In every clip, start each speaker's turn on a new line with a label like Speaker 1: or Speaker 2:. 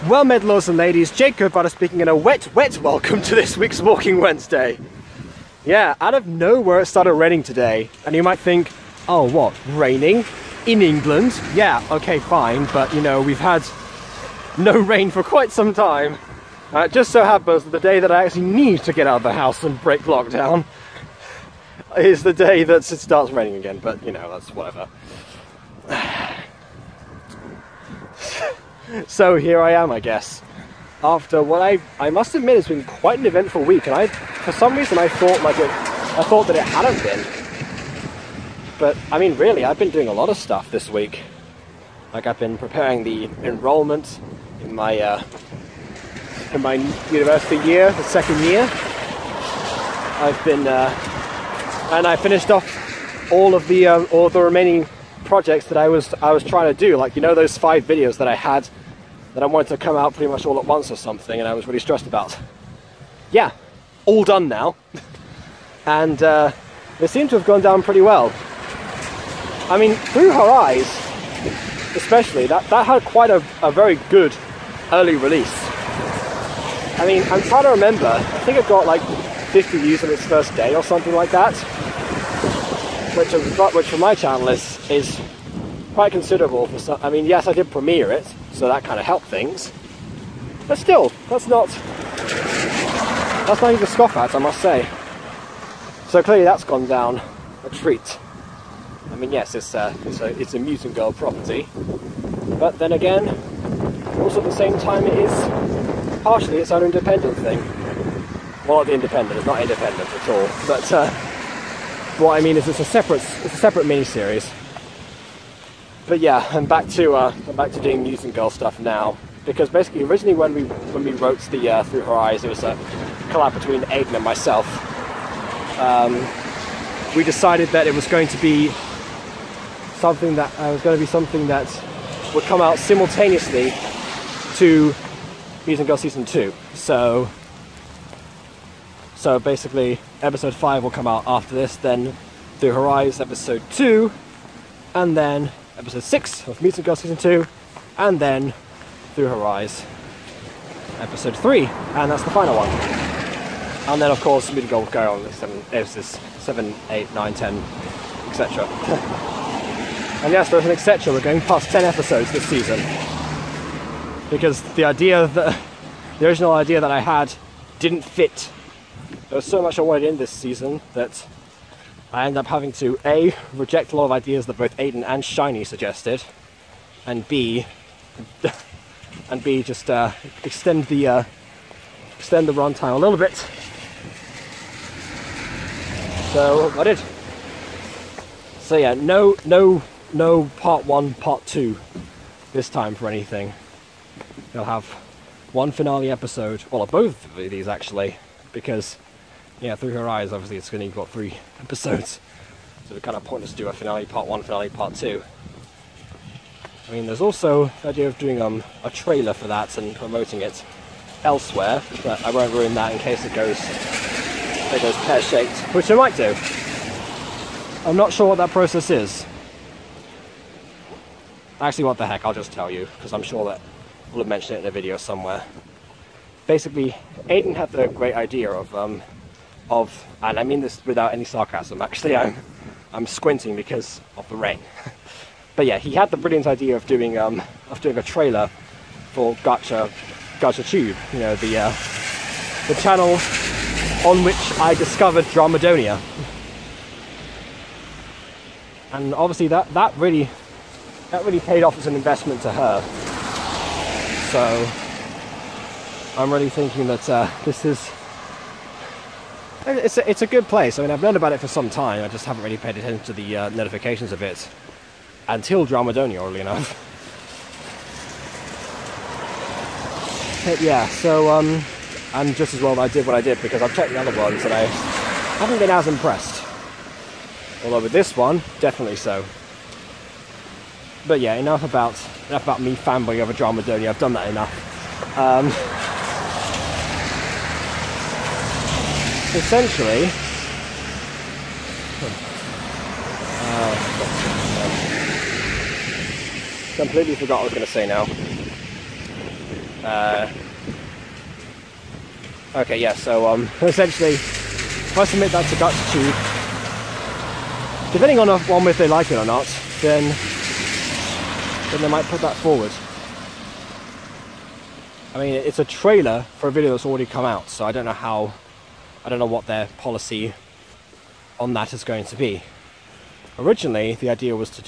Speaker 1: Well met, lords and ladies, Jacob Butter speaking, in a wet welcome to this week's Walking Wednesday. Yeah, out of nowhere it started raining today, and you might think, oh what, raining? In England? Yeah, okay fine, but you know, we've had no rain for quite some time. It just so happens that the day that I actually need to get out of the house and break lockdown is the day that it starts raining again, but you know, that's whatever. So here I am, I guess, after what I must admit has been quite an eventful week, and for some reason I thought that it hadn't been. But I mean, really, I've been doing a lot of stuff this week. Like, I've been preparing the enrollment in my university year, the second year. I've been and I finished off all the remaining projects that I was trying to do, like, you know, those 5 videos that I had that I wanted to come out pretty much all at once or something, and I was really stressed about. Yeah, all done now. And they seem to have gone down pretty well. I mean, Through Her Eyes, especially, that had quite a very good early release. I mean, I'm trying to remember, I think it got like 50 views on its first day or something like that, which for my channel is quite considerable for some. I mean, yes, I did premiere it, so that kind of helped things, but still, that's not even to scoff at, I must say. So clearly that's gone down a treat. I mean, yes, it's a Mutant Girl property, but then again, also at the same time, it is partially its own independent thing. Well, not independent, it's not independent at all, but what I mean is it's a separate mini-series. But yeah, I'm back to doing Mutant Girl stuff now, because basically originally when we wrote the Through Her Eyes, it was a collab between Aiden and myself. We decided that it was going to be something that would come out simultaneously to Mutant Girl Season 2. So basically, episode 5 will come out after this, then Through Her Eyes episode 2, and then episode 6 of Mutant Girl Season 2, and then Through Her Eyes episode 3, and that's the final one. And then of course Mutant Girl will go on 7, 8, 9, 10, etc. And yes, there's an etc. We're going past 10 episodes this season, because the original idea that I had didn't fit. There was so much I wanted in this season that I ended up having to A, reject a lot of ideas that both Aiden and Shiny suggested, and B just extend the runtime a little bit. So I did. So yeah, no part 1, part 2 this time for anything. They'll have one finale episode, well, both of these actually, because yeah, Through Her Eyes, obviously it's going to got 3 episodes, so it's kind of pointless to do a finale part 1, finale part 2. I mean, there's also the idea of doing a trailer for that and promoting it elsewhere, but I won't ruin that in case it goes pear-shaped, which I might do. I'm not sure what that process is. Actually, what the heck, I'll just tell you, because I'm sure that we'll have mentioned it in a video somewhere. Basically, Aiden had the great idea of, and I mean this without any sarcasm, actually I'm squinting because of the rain. But yeah, he had the brilliant idea of doing a trailer for Gacha Tube, you know, the channel on which I discovered Dramadonia. And obviously that really paid off as an investment to her. So I'm really thinking that it's a good place. I mean, I've known about it for some time, I just haven't really paid attention to the notifications of it until Dramadonia, oddly enough. But yeah, so and just as well I did what I did, because I've checked the other ones and I haven't been as impressed. Although with this one, definitely so. But yeah, enough about me fanboying over Dramadonia. I've done that enough. Essentially, completely forgot what I was going to say now. Okay, yeah, so essentially, if I submit that to GachaTube, depending on if they like it or not, then they might put that forward. I mean, it's a trailer for a video that's already come out, so I don't know what their policy on that is going to be. Originally, the idea was to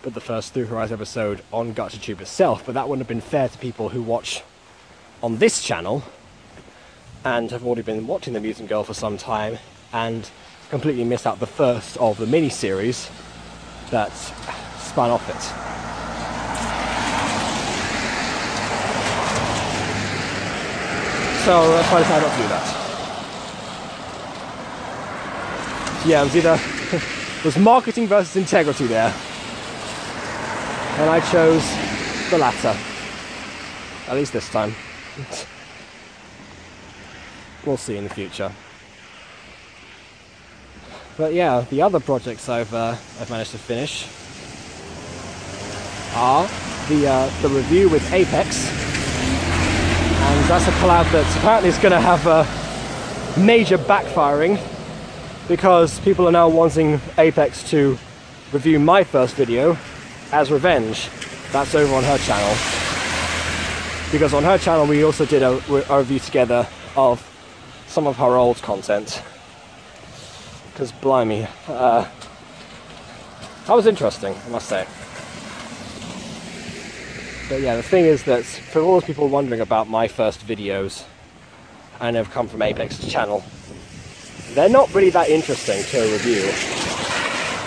Speaker 1: put the first Through Horizon episode on GachaTube itself, but that wouldn't have been fair to people who watch on this channel and have already been watching The Mutant Girl for some time and completely missed out the first of the mini-series that spun off it. So that's why I decided not to do that. Yeah, it was either it was marketing versus integrity there, and I chose the latter, at least this time. We'll see in the future. But yeah, the other projects I've managed to finish are the review with Apex, and that's a collab that apparently is going to have a major backfiring, because people are now wanting Apex to review my first video as revenge. That's over on her channel, because on her channel we also did a review together of some of her old content. Because blimey, that was interesting, I must say. But yeah, the thing is that for all those people wondering about my first videos, and have come from Apex's channel, they're not really that interesting to review.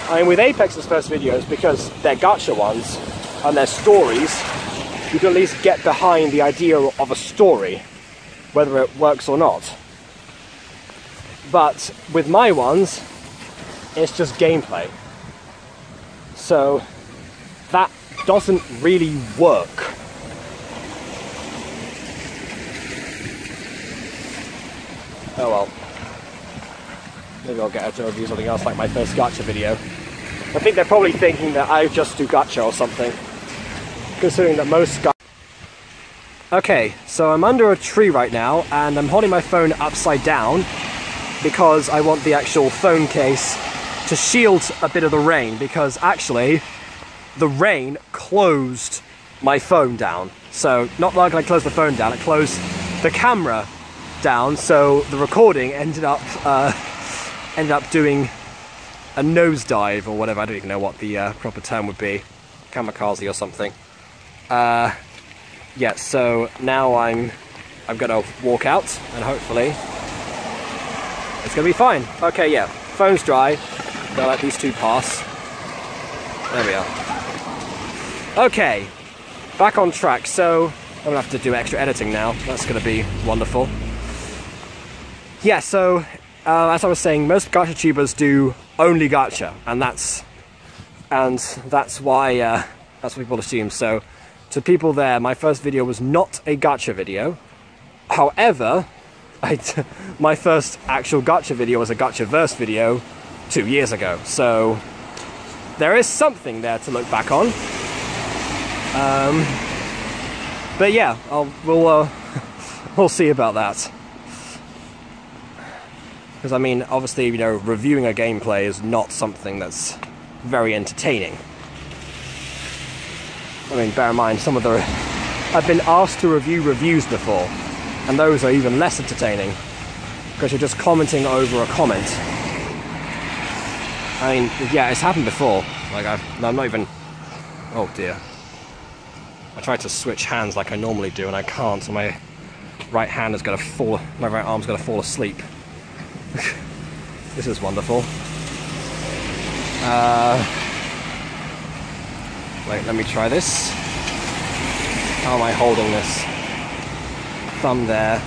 Speaker 1: I mean, with Apex's first videos, because they're gacha ones and they're stories, you can at least get behind the idea of a story, whether it works or not. But with my ones, it's just gameplay. So that doesn't really work. Oh well. Maybe I'll get her to review something else like my first gacha video. I think they're probably thinking that I just do gacha or something, considering that most gacha... Okay, so I'm under a tree right now, and I'm holding my phone upside down because I want the actual phone case to shield a bit of the rain, because actually the rain closed my phone down. So not like I closed the phone down, it closed the camera down, so the recording ended up doing a nosedive or whatever. I don't even know what the proper term would be, kamikaze or something. Yeah, so now I'm gonna walk out and hopefully it's gonna be fine. Okay, yeah, phone's dry. Gonna let these two pass. There we are. Okay, back on track. So I'm gonna have to do extra editing now. That's gonna be wonderful. Yeah, so as I was saying, most gacha tubers do only gacha, and that's why that's what people assume. So to people there, my first video was not a gacha video. However, my first actual gacha video was a Gachaverse video 2 years ago. So there is something there to look back on. But yeah, we'll see about that. Because I mean, obviously, you know, reviewing a gameplay is not something that's very entertaining. I mean, bear in mind, I've been asked to review reviews before, and those are even less entertaining, because you're just commenting over a comment. I mean, yeah, it's happened before. Like, I'm not even... Oh dear. I tried to switch hands like I normally do, and I can't, so my right hand is gonna fall, my right arm's gonna fall asleep. This is wonderful. Wait, let me try this. How am I holding this? Thumb there.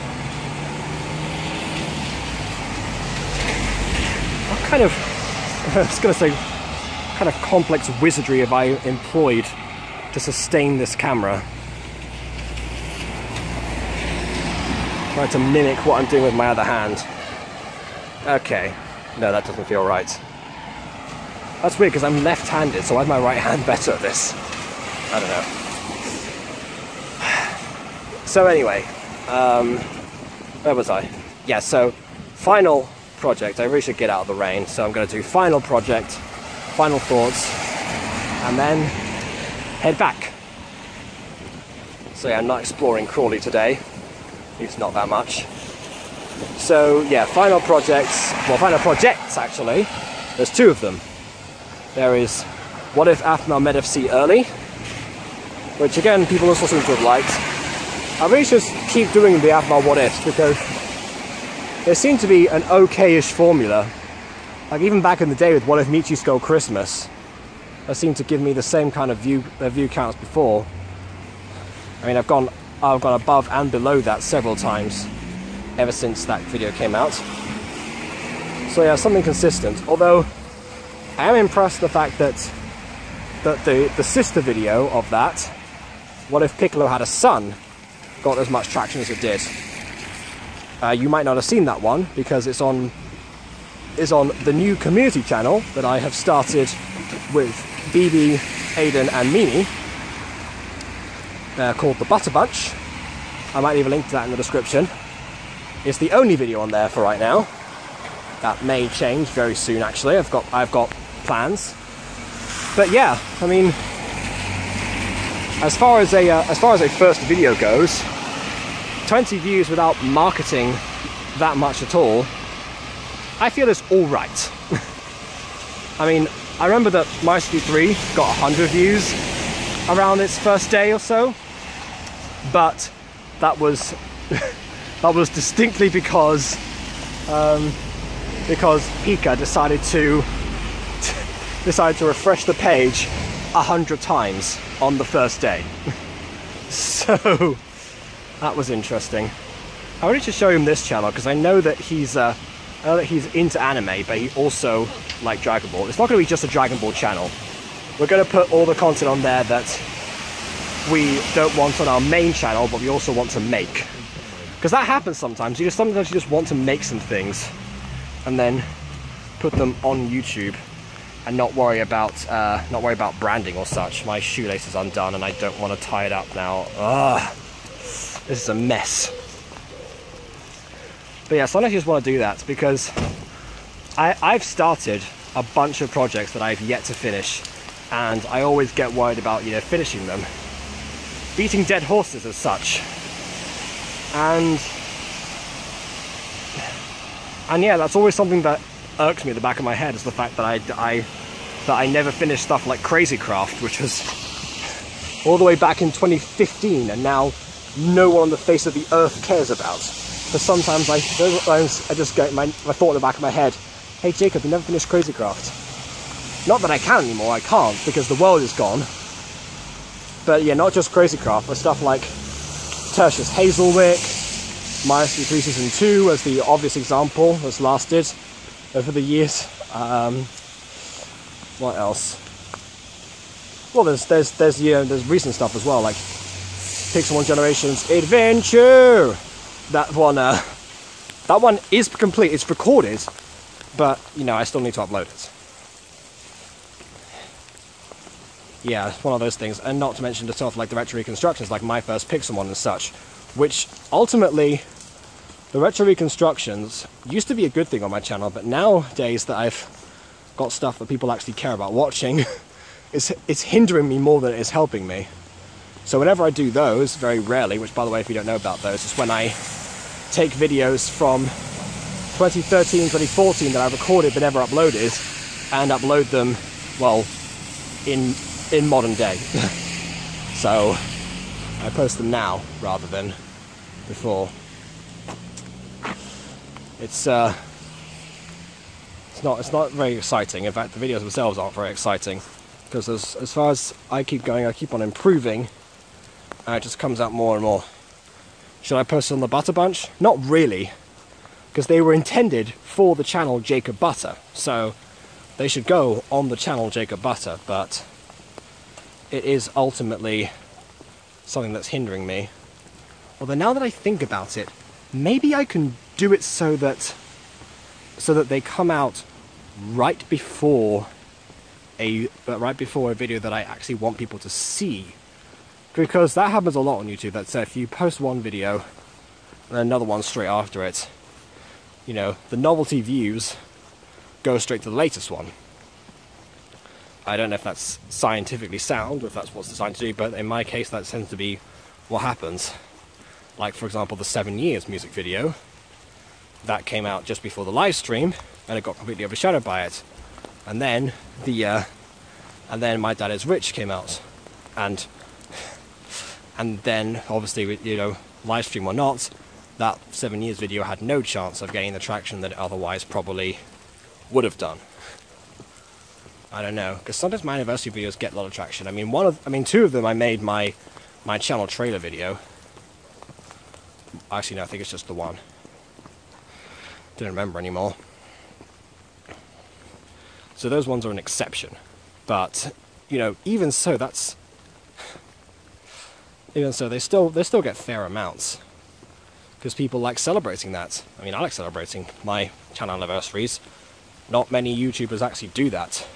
Speaker 1: What kind of, I was going to say, what kind of complex wizardry have I employed to sustain this camera? Try to mimic what I'm doing with my other hand. Okay, no, that doesn't feel right. That's weird, because I'm left-handed, so why is my right hand better at this? I don't know. So anyway, where was I? Yeah, so final project. I really should get out of the rain, so I'm going to do final project, final thoughts, and then head back. So yeah, I'm not exploring Crawley today. It's not that much. So yeah, final projects. Well, final projects actually. There's two of them. There is What If Athmar met FC early, which again people also seem to have liked. I really should keep doing the Athmar What Ifs because there seemed to be an okay-ish formula. Like even back in the day with What If Michi Stole Christmas, that seemed to give me the same kind of view counts before. I mean, I've gone above and below that several times ever since that video came out. So yeah, something consistent. Although I am impressed with the fact that the sister video of that, What If Piccolo Had a Son, got as much traction as it did. You might not have seen that one because it's on the new community channel that I have started with BB, Aiden and Mimi, called The Butter Bunch. I might leave a link to that in the description. It's the only video on there for right now. That may change very soon actually. I've got plans. But yeah, I mean, as far as a first video goes, 20 views without marketing that much at all, I feel it's all right. I mean, I remember that Mario 3 got 100 views around its first day or so, but that was that was distinctly because Pika decided to refresh the page 100 times on the first day. So that was interesting. I wanted to show him this channel because I know that he's into anime, but he also likes Dragon Ball. It's not going to be just a Dragon Ball channel. We're going to put all the content on there that we don't want on our main channel, but we also want to make. Because that happens sometimes. Sometimes you just want to make some things and then put them on YouTube and not worry about branding or such. My shoelace is undone and I don't want to tie it up now. Ugh. This is a mess. But yeah, sometimes you just want to do that because I've started a bunch of projects that I've yet to finish, and I always get worried about, you know, finishing them. Beating dead horses as such. And yeah, that's always something that irks me at the back of my head, is the fact that I never finished stuff like Crazy Craft, which was all the way back in 2015, and now no one on the face of the earth cares about. Because sometimes I just get my thought in the back of my head, hey Jacob, you never finished Crazy Craft. Not that I can anymore, I can't, because the world is gone. But yeah, not just Crazy Craft, but stuff like Tertius Hazelwick, Mario 3 Season 2 as the obvious example that's lasted over the years. What else? Well, there's recent stuff as well, like Pixel 1 Generations Adventure. That one is complete. It's recorded, but you know, I still need to upload it. Yeah, it's one of those things, and not to mention the stuff like the retro reconstructions, like my first Pixel one and such, which ultimately, the retro reconstructions used to be a good thing on my channel, but nowadays that I've got stuff that people actually care about watching, it's hindering me more than it is helping me. So whenever I do those, very rarely, which by the way, if you don't know about those, is when I take videos from 2013, 2014 that I recorded but never uploaded, and upload them, well, in modern day. So I post them now rather than before. It's not very exciting. In fact, the videos themselves aren't very exciting, because as far as I keep going, I keep on improving, and it just comes out more and more. Should I post on the Butter Bunch? Not really, because they were intended for the channel Jacob Butter, so they should go on the channel Jacob Butter, but it is ultimately something that's hindering me. Although now that I think about it, maybe I can do it so that they come out right before a video that I actually want people to see. Because that happens a lot on YouTube. That's if you post one video and then another one straight after it, you know, the novelty views go straight to the latest one. I don't know if that's scientifically sound or if that's what's designed to do, but in my case that tends to be what happens. Like, for example, the 7 Years music video that came out just before the live stream, and it got completely overshadowed by it. And then My Dad Is Rich came out, and then obviously, you know, live stream or not, that 7 Years video had no chance of getting the traction that it otherwise probably would have done. I don't know, because sometimes my anniversary videos get a lot of traction. I mean, two of them I made my channel trailer video. Actually, no, I think it's just the one. Don't remember anymore. So those ones are an exception. But, you know, even so, they still get fair amounts. Because people like celebrating that. I mean, I like celebrating my channel anniversaries. Not many YouTubers actually do that.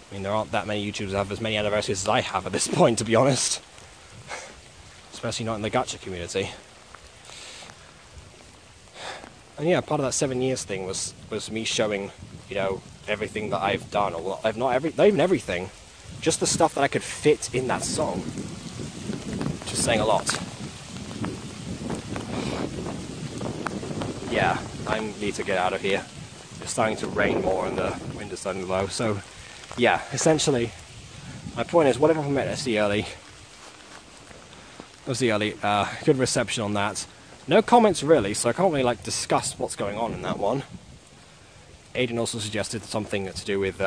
Speaker 1: I mean, there aren't that many YouTubers that have as many anniversaries as I have at this point, to be honest. Especially not in the gacha community. And yeah, part of that 7 Years thing was me showing, you know, everything that I've done, or not even everything, just the stuff that I could fit in that song. Which is saying a lot. Yeah, I need to get out of here. It's starting to rain more and the wind is starting to blow. So yeah, essentially, my point is, whatever I met SD Early, good reception on that. No comments really, so I can't really like discuss what's going on in that one. Aiden also suggested something to do with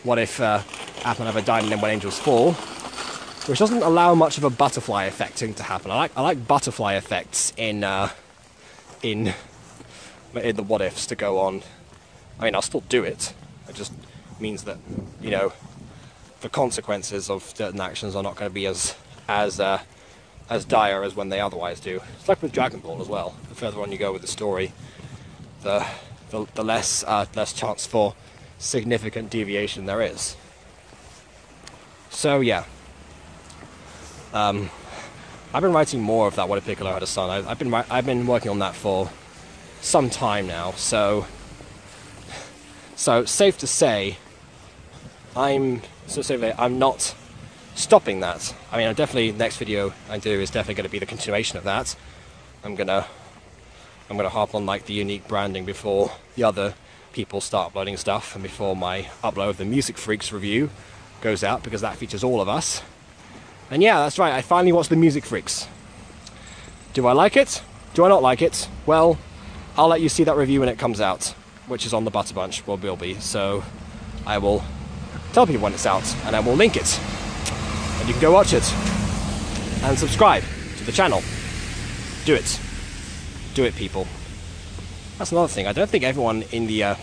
Speaker 1: what if Apple never died and then when angels fall, which doesn't allow much of a butterfly effecting to happen. I like butterfly effects in the what ifs to go on. I mean, I'll still do it. It just means that, you know, the consequences of certain actions are not going to be as dire as when they otherwise do. It's like with Dragon Ball as well. The further on you go with the story, the less chance for significant deviation there is. So yeah, I've been writing more of that What If Piccolo Had a Son. I've been working on that for some time now. So safe to say, I'm not stopping that. I mean, definitely next video I do is definitely going to be the continuation of that. I'm gonna harp on like the unique branding before the other people start uploading stuff, and before my upload of the Music Freaks review goes out, because that features all of us. And yeah, that's right, I finally watched the Music Freaks. Do I like it? Do I not like it? Well, I'll let you see that review when it comes out, which is on the Butter Bunch, or will be. So I will tell people when it's out, and I will link it. And you can go watch it. And subscribe to the channel. Do it. Do it, people. That's another thing. I don't think everyone in the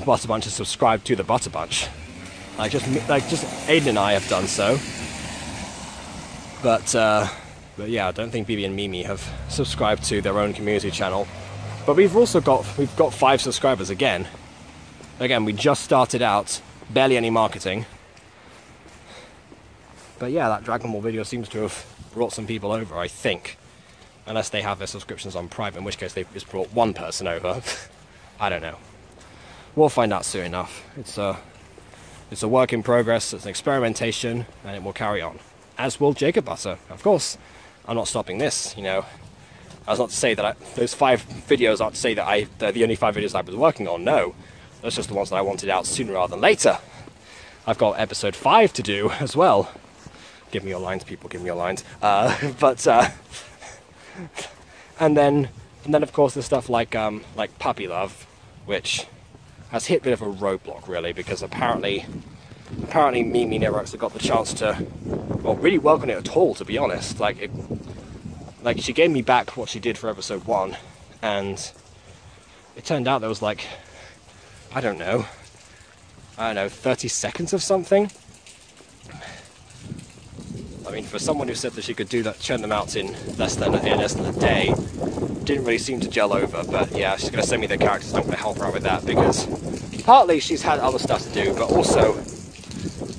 Speaker 1: Butter Bunch has subscribed to the Butter Bunch. Like just Aiden and I have done so. But yeah, I don't think BB and Mimi have subscribed to their own community channel. But we've got 5 subscribers again. Again, we just started out, barely any marketing. But yeah, that Dragon Ball video seems to have brought some people over, I think. Unless they have their subscriptions on Prime, in which case they've just brought one person over. I don't know. We'll find out soon enough. It's a work in progress, it's an experimentation, and it will carry on. As will Jacob Butter, of course. I'm not stopping this, you know. That's not to say that those 5 videos aren't to say that they're the only 5 videos I was working on, no. Those are just the ones that I wanted out sooner rather than later. I've got episode 5 to do as well. Give me your lines, people, give me your lines. And then of course there's stuff like Puppy Love, which has hit a bit of a roadblock really, because apparently Mimi never actually got the chance to, well, really work on it at all, to be honest. Like she gave me back what she did for episode 1, and it turned out there was like, I don't know, 30 seconds of something. I mean, for someone who said that she could do that, churn them out in less than a day, didn't really seem to gel over. But yeah, she's going to send me the characters. I'm going to help her out with that, because partly she's had other stuff to do, but also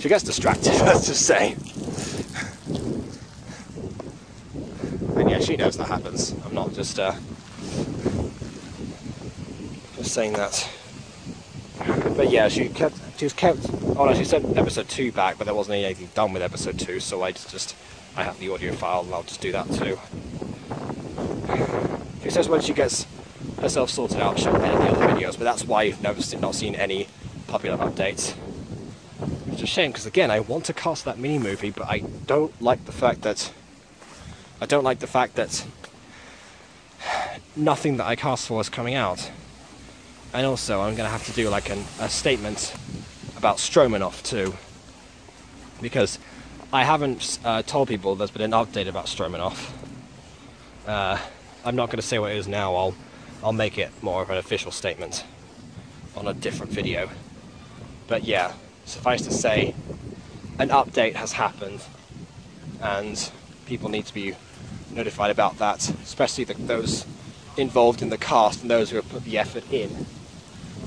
Speaker 1: she gets distracted, let's just say. And yeah, she knows that happens. I'm not just saying that. But yeah, she was kept. Oh no, she sent episode 2 back, but there wasn't anything done with episode 2, so I have the audio file, and I'll just do that too. She says when she gets herself sorted out, she'll edit the other videos, but that's why you've not seen any Puppy Love updates. Which is a shame, because again, I want to cast that mini movie, but I don't like the fact that nothing that I cast for is coming out. And also, I'm going to have to do like a statement about Stromanoff too, because I haven't told people there's been an update about Stromanoff. I'm not going to say what it is now. I'll make it more of an official statement on a different video. But yeah, suffice to say, an update has happened, and people need to be notified about that, especially those involved in the cast and those who have put the effort in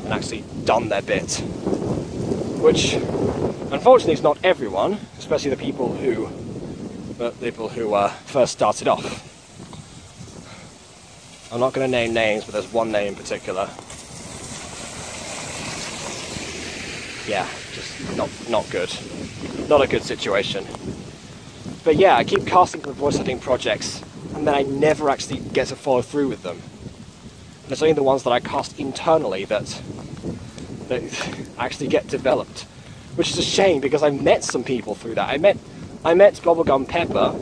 Speaker 1: and actually done their bit. Which, unfortunately, is not everyone, especially the people who first started off. I'm not going to name names, but there's one name in particular. Yeah, just not good. Not a good situation. But yeah, I keep casting for voice acting projects, and then I never actually get to follow through with them. And it's only the ones that I cast internally that actually get developed, which is a shame, because I met some people through that. I met Bubblegum Pepper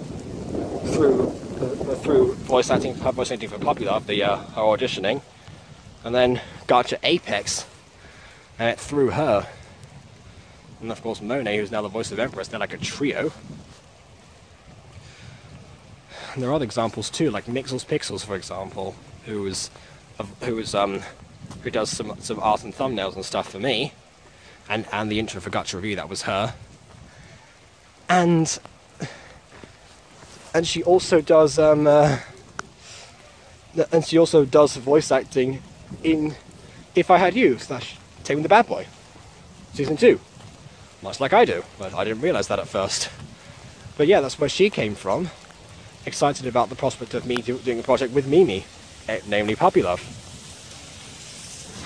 Speaker 1: through voice acting for Puppy Love, her auditioning, and then Gacha Apex I met through her, and of course Monet, who's now the voice of Empress. They're like a trio. And there are other examples too, like Mixels Pixels, for example, who does some art and thumbnails and stuff for me, and the intro for Gacha Review, that was her. And she also does voice acting in If I Had You / Taming the Bad Boy season 2, much like I do, but I didn't realise that at first. But yeah, that's where she came from, excited about the prospect of me doing a project with Mimi, namely Puppy Love.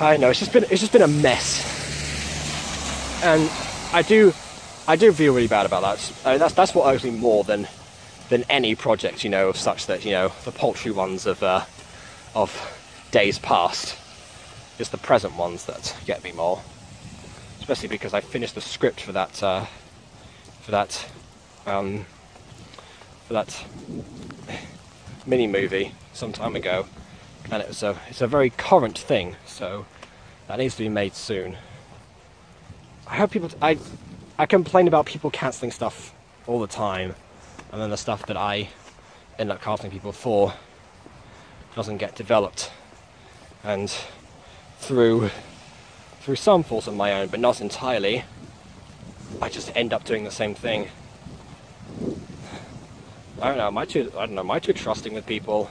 Speaker 1: I know, it's just been a mess, and I do feel really bad about that. I mean, that's what irks me more than any project, of such that, the paltry ones of days past. It's the present ones that get me more, especially because I finished the script for that mini movie some time ago, and it's a very current thing, so that needs to be made soon. I hope people. I complain about people cancelling stuff all the time, and then the stuff that I end up casting people for doesn't get developed, and through some fault of my own, but not entirely, I just end up doing the same thing. I don't know, am I too trusting with people?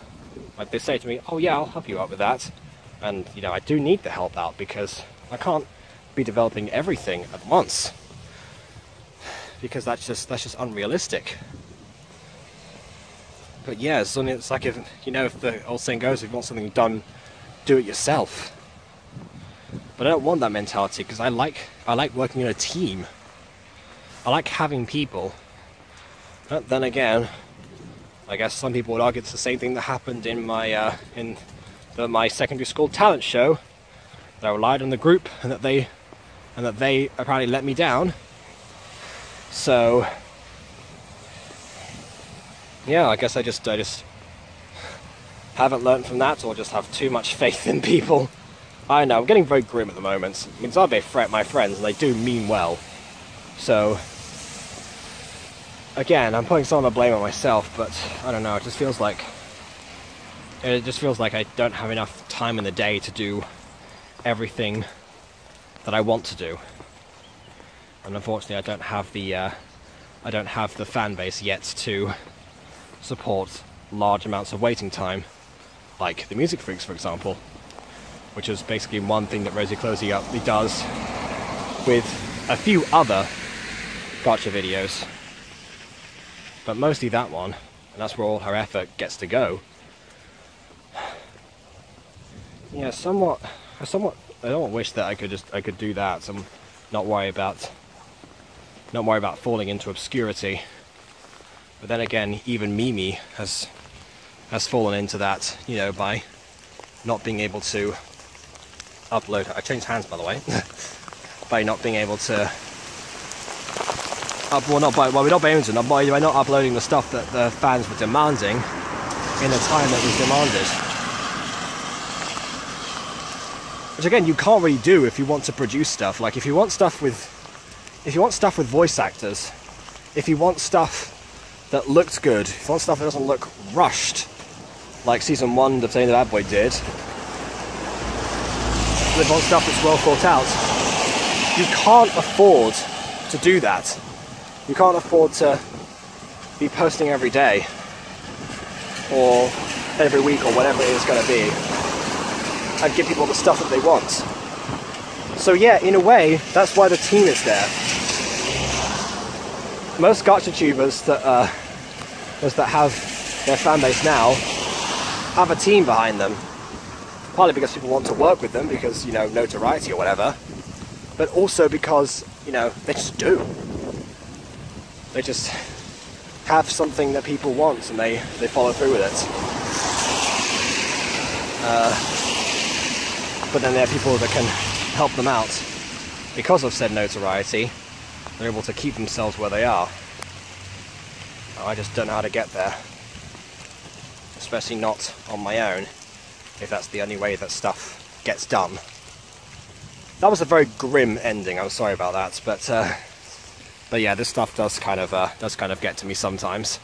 Speaker 1: Like, they say to me, oh yeah, I'll help you out with that, and I do need the help out, because I can't be developing everything at once, because that's just unrealistic. But yeah, it's like if the old saying goes, if you want something done, do it yourself. But I don't want that mentality, because I like working in a team. I like having people. But then again, I guess some people would argue it's the same thing that happened in my my secondary school talent show. That I relied on the group, and that they apparently let me down. So yeah, I guess I just haven't learned from that, or just have too much faith in people. I know, I'm getting very grim at the moment. I mean, Zabe fret my friends, and they do mean well. So again, I'm putting some of the blame on myself, but I don't know, it just feels like I don't have enough time in the day to do everything that I want to do. And unfortunately, I don't have the fan base yet to support large amounts of waiting time, like the Music Freaks, for example, which is basically one thing that Rosie Closey does with a few other gacha videos. But mostly that one, and that's where all her effort gets to go. Yeah, I don't wish that I could do that. So not worry about falling into obscurity. But then again, even Mimi has fallen into that, you know, by not being able to upload. I changed hands, by the way. By not being able to by not uploading the stuff that the fans were demanding in the time that was demanded. Which again, you can't really do if you want to produce stuff. Like if you want stuff with voice actors, if you want stuff that looks good, if you want stuff that doesn't look rushed, like season 1 of Tony the Bad Boy did, if you want stuff that's well thought out, you can't afford to do that. You can't afford to be posting every day or every week or whatever it is going to be and give people the stuff that they want. So yeah, in a way, that's why the team is there. Most gacha tubers that have their fan base now have a team behind them. Partly because people want to work with them because, you know, notoriety or whatever, but also because, you know, they just do. They just have something that people want and they follow through with it. But then there are people that can help them out because of said notoriety. They're able to keep themselves where they are. I just don't know how to get there. Especially not on my own, if that's the only way that stuff gets done. That was a very grim ending, I'm sorry about that, but yeah, this stuff does kind of get to me sometimes.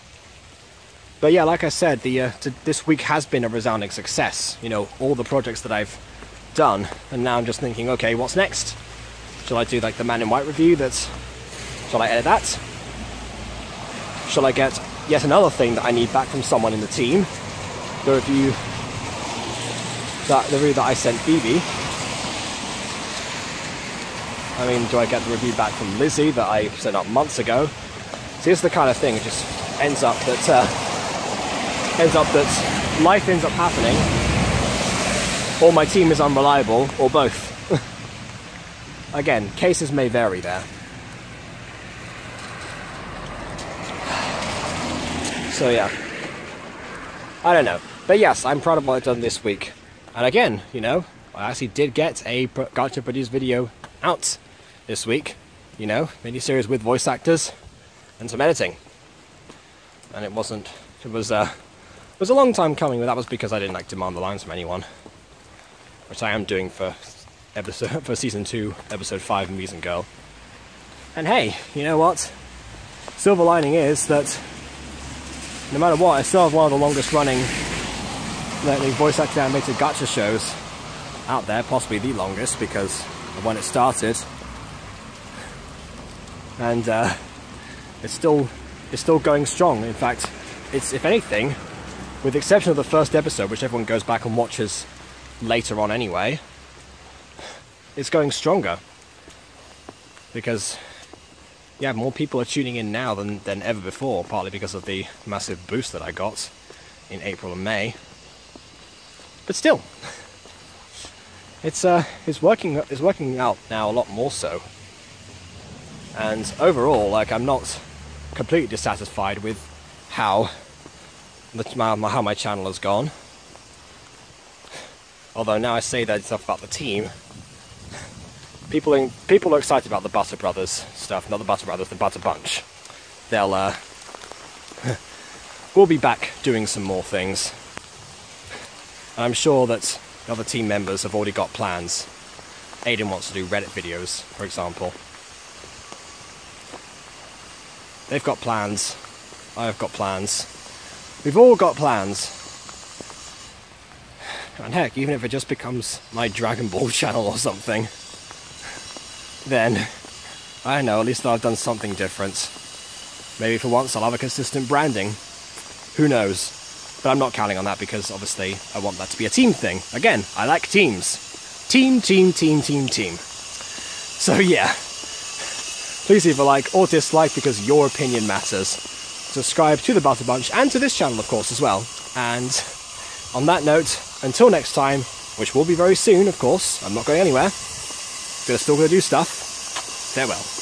Speaker 1: But yeah, like I said, this week has been a resounding success. You know, all the projects that I've done, and now I'm just thinking, okay, what's next? Shall I do like the Man in White review? Shall I edit that? Shall I get yet another thing that I need back from someone in the team? The review that I sent Phoebe. I mean, do I get the review back from Lizzie that I sent up months ago? See, this is the kind of thing. It just ends up that life ends up happening, or my team is unreliable, or both. Again, cases may vary there. So yeah, I don't know. But yes, I'm proud of what I've done this week. And again, you know, I actually did get a gacha produced video out this week. You know, mini-series with voice actors and some editing. And it was a long time coming, but that was because I didn't like demand the lines from anyone. Which I am doing for season 2, episode 5 of Mutant Girl. And hey, you know what? Silver lining is that no matter what, I still have one of the longest running voice acted animated gacha shows out there, possibly the longest because of when it started. And it's still going strong. In fact, it's, if anything, with the exception of the first episode, which everyone goes back and watches later on anyway, it's going stronger. Because, yeah, more people are tuning in now than ever before, partly because of the massive boost that I got in April and May. But still, it's working out now a lot more so. And overall, like, I'm not completely dissatisfied with how my channel has gone. Although now I say that stuff about the team, people are excited about the Butter Brothers stuff, not the Butter Brothers, the Butter Bunch. We'll be back doing some more things. And I'm sure that the other team members have already got plans. Aiden wants to do Reddit videos, for example. They've got plans. I've got plans. We've all got plans. And heck, even if it just becomes my Dragon Ball channel or something, then, I don't know, at least I've done something different. Maybe for once I'll have a consistent branding. Who knows? But I'm not counting on that because, obviously, I want that to be a team thing. Again, I like teams. Team. So yeah. please either like or dislike because your opinion matters. Subscribe to the Butter Bunch and to this channel, of course, as well. And on that note, until next time, which will be very soon, of course, I'm not going anywhere. Still gonna do stuff. Farewell.